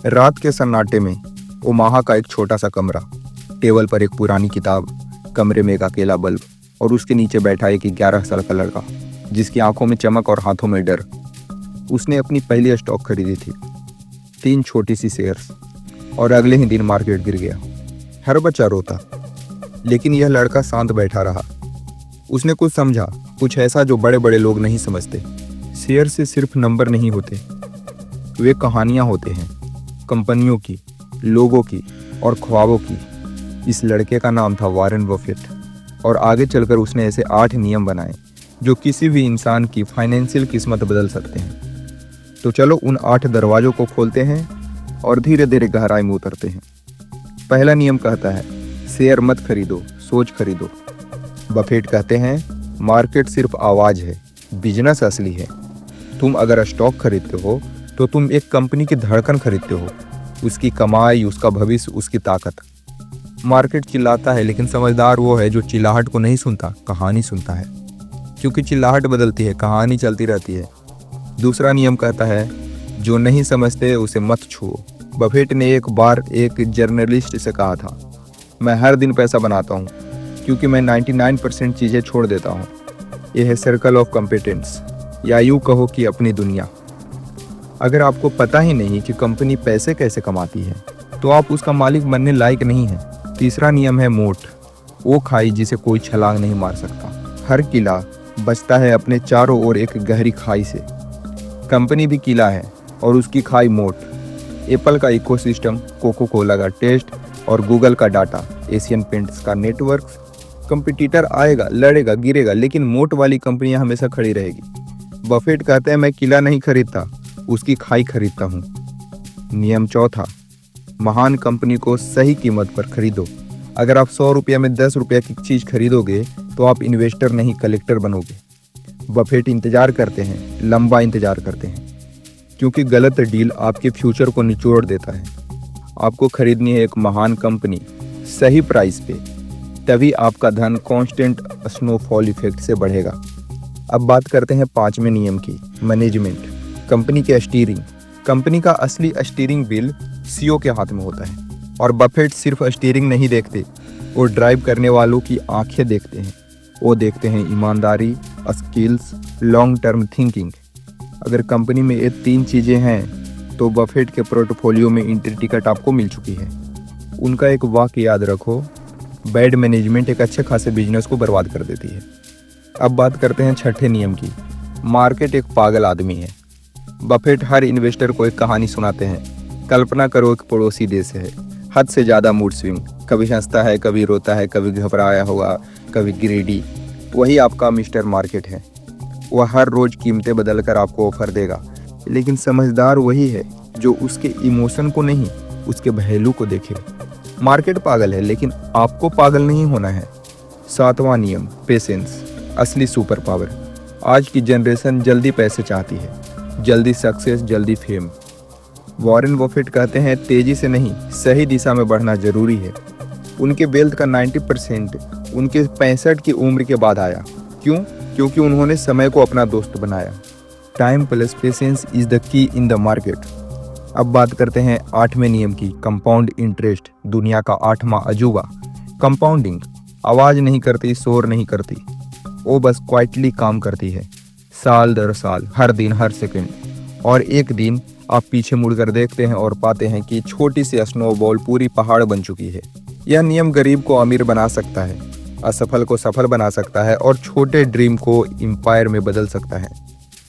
रात के सन्नाटे में ओमाहा का एक छोटा सा कमरा, टेबल पर एक पुरानी किताब, कमरे में एक अकेला बल्ब और उसके नीचे बैठा एक 11 साल का लड़का जिसकी आंखों में चमक और हाथों में डर। उसने अपनी पहली स्टॉक खरीदी थी, 3 छोटी सी शेयर्स, और अगले ही दिन मार्केट गिर गया। हर बच्चा रोता, लेकिन यह लड़का शांत बैठा रहा। उसने कुछ समझा, कुछ ऐसा जो बड़े बड़े लोग नहीं समझते। शेयर से सिर्फ नंबर नहीं होते, वे कहानियां होते हैं, कंपनियों की, लोगों की और ख्वाबों की। इस लड़के का नाम था वॉरेन बफेट, और आगे चलकर उसने ऐसे 8 नियम बनाए जो किसी भी इंसान की फाइनेंशियल किस्मत बदल सकते हैं। तो चलो उन 8 दरवाजों को खोलते हैं और धीरे धीरे गहराई में उतरते हैं। पहला नियम कहता है, शेयर मत खरीदो, सोच खरीदो। बफेट कहते हैं, मार्केट सिर्फ आवाज़ है, बिजनेस असली है। तुम अगर स्टॉक खरीदते हो तो तुम एक कंपनी की धड़कन खरीदते हो, उसकी कमाई, उसका भविष्य, उसकी ताकत। मार्केट चिल्लाता है, लेकिन समझदार वो है जो चिल्लाहट को नहीं सुनता, कहानी सुनता है, क्योंकि चिल्लाहट बदलती है, कहानी चलती रहती है। दूसरा नियम कहता है, जो नहीं समझते उसे मत छुओ। बफेट ने एक बार एक जर्नलिस्ट से कहा था, मैं हर दिन पैसा बनाता हूँ क्योंकि मैं 99% चीज़ें छोड़ देता हूँ। यह है सर्कल ऑफ कॉम्पिटेंस, या यूँ कहो कि अपनी दुनिया। अगर आपको पता ही नहीं कि कंपनी पैसे कैसे कमाती है तो आप उसका मालिक बनने लायक नहीं हैं। तीसरा नियम है मोट, वो खाई जिसे कोई छलांग नहीं मार सकता। हर किला बचता है अपने चारों ओर एक गहरी खाई से। कंपनी भी किला है और उसकी खाई मोट। एप्पल का इकोसिस्टम, कोको कोला का टेस्ट और गूगल का डाटा, एशियन पेंट्स का नेटवर्क। कंपटीटर आएगा, लड़ेगा, गिरेगा, लेकिन मोट वाली कंपनियां हमेशा खड़ी रहेगी। बफेट कहते हैं, मैं किला नहीं खरीदता, उसकी खाई खरीदता हूँ। नियम चौथा, महान कंपनी को सही कीमत पर खरीदो। अगर आप 100 रुपये में 10 रुपये की चीज़ खरीदोगे तो आप इन्वेस्टर नहीं, कलेक्टर बनोगे। बफेट इंतजार करते हैं, लंबा इंतजार करते हैं, क्योंकि गलत डील आपके फ्यूचर को निचोड़ देता है। आपको खरीदनी है एक महान कंपनी सही प्राइस पे, तभी आपका धन कांस्टेंट स्नोफॉल इफेक्ट से बढ़ेगा। अब बात करते हैं 5वें नियम की, मैनेजमेंट, कंपनी के स्टीयरिंग। कंपनी का असली स्टीयरिंग व्हील सीईओ के हाथ में होता है, और बफेट सिर्फ स्टीयरिंग नहीं देखते, वो ड्राइव करने वालों की आंखें देखते हैं। वो देखते हैं ईमानदारी, स्किल्स, लॉन्ग टर्म थिंकिंग। अगर कंपनी में ये 3 चीज़ें हैं तो बफेट के पोर्टफोलियो में एंट्री टिकट आपको मिल चुकी है। उनका एक वाक्य याद रखो, बैड मैनेजमेंट एक अच्छे खासे बिजनेस को बर्बाद कर देती है। अब बात करते हैं 6ठे नियम की, मार्केट एक पागल आदमी है। बफेट हर इन्वेस्टर को एक कहानी सुनाते हैं। कल्पना करो एक पड़ोसी देश है, हद से ज़्यादा मूड स्विंग, कभी हंसता है, कभी रोता है, कभी घबराया होगा, कभी ग्रीडी। वही आपका मिस्टर मार्केट है। वह हर रोज़ कीमतें बदल कर आपको ऑफर देगा, लेकिन समझदार वही है जो उसके इमोशन को नहीं, उसके पहलू को देखे। मार्केट पागल है, लेकिन आपको पागल नहीं होना है। 7वां नियम, पेशेंस, असली सुपर पावर। आज की जनरेशन जल्दी पैसे चाहती है, जल्दी सक्सेस, जल्दी फेम। वॉरेन बफेट कहते हैं, तेजी से नहीं, सही दिशा में बढ़ना जरूरी है। उनके वेल्थ का 90% उनके 65 की उम्र के बाद आया। क्यों? क्योंकि उन्होंने समय को अपना दोस्त बनाया। Time plus patience is the key in the market. अब बात करते हैं 8वें नियम की, कंपाउंड इंटरेस्ट, दुनिया का 8वां अजूबा। कंपाउंडिंग आवाज़ नहीं करती, शोर नहीं करती, वो बस क्वाइटली काम करती है, साल दर साल, हर दिन, हर सेकंड। और एक दिन आप पीछे मुड़कर देखते हैं और पाते हैं कि छोटी सी स्नोबॉल पूरी पहाड़ बन चुकी है। यह नियम गरीब को अमीर बना सकता है, असफल को सफल बना सकता है और छोटे ड्रीम को एम्पायर में बदल सकता है।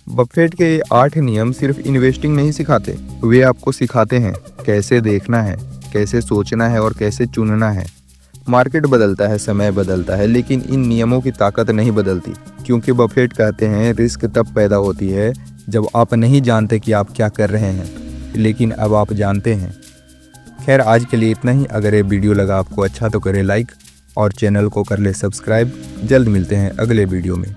बफेट के 8 नियम सिर्फ इन्वेस्टिंग नहीं सिखाते, वे आपको सिखाते हैं कैसे देखना है, कैसे सोचना है और कैसे चुनना है। मार्केट बदलता है, समय बदलता है, लेकिन इन नियमों की ताकत नहीं बदलती, क्योंकि बफेट कहते हैं, रिस्क तब पैदा होती है जब आप नहीं जानते कि आप क्या कर रहे हैं, लेकिन अब आप जानते हैं। खैर, आज के लिए इतना ही। अगर ये वीडियो लगा आपको अच्छा तो करें लाइक और चैनल को कर ले सब्सक्राइब। जल्द मिलते हैं अगले वीडियो में।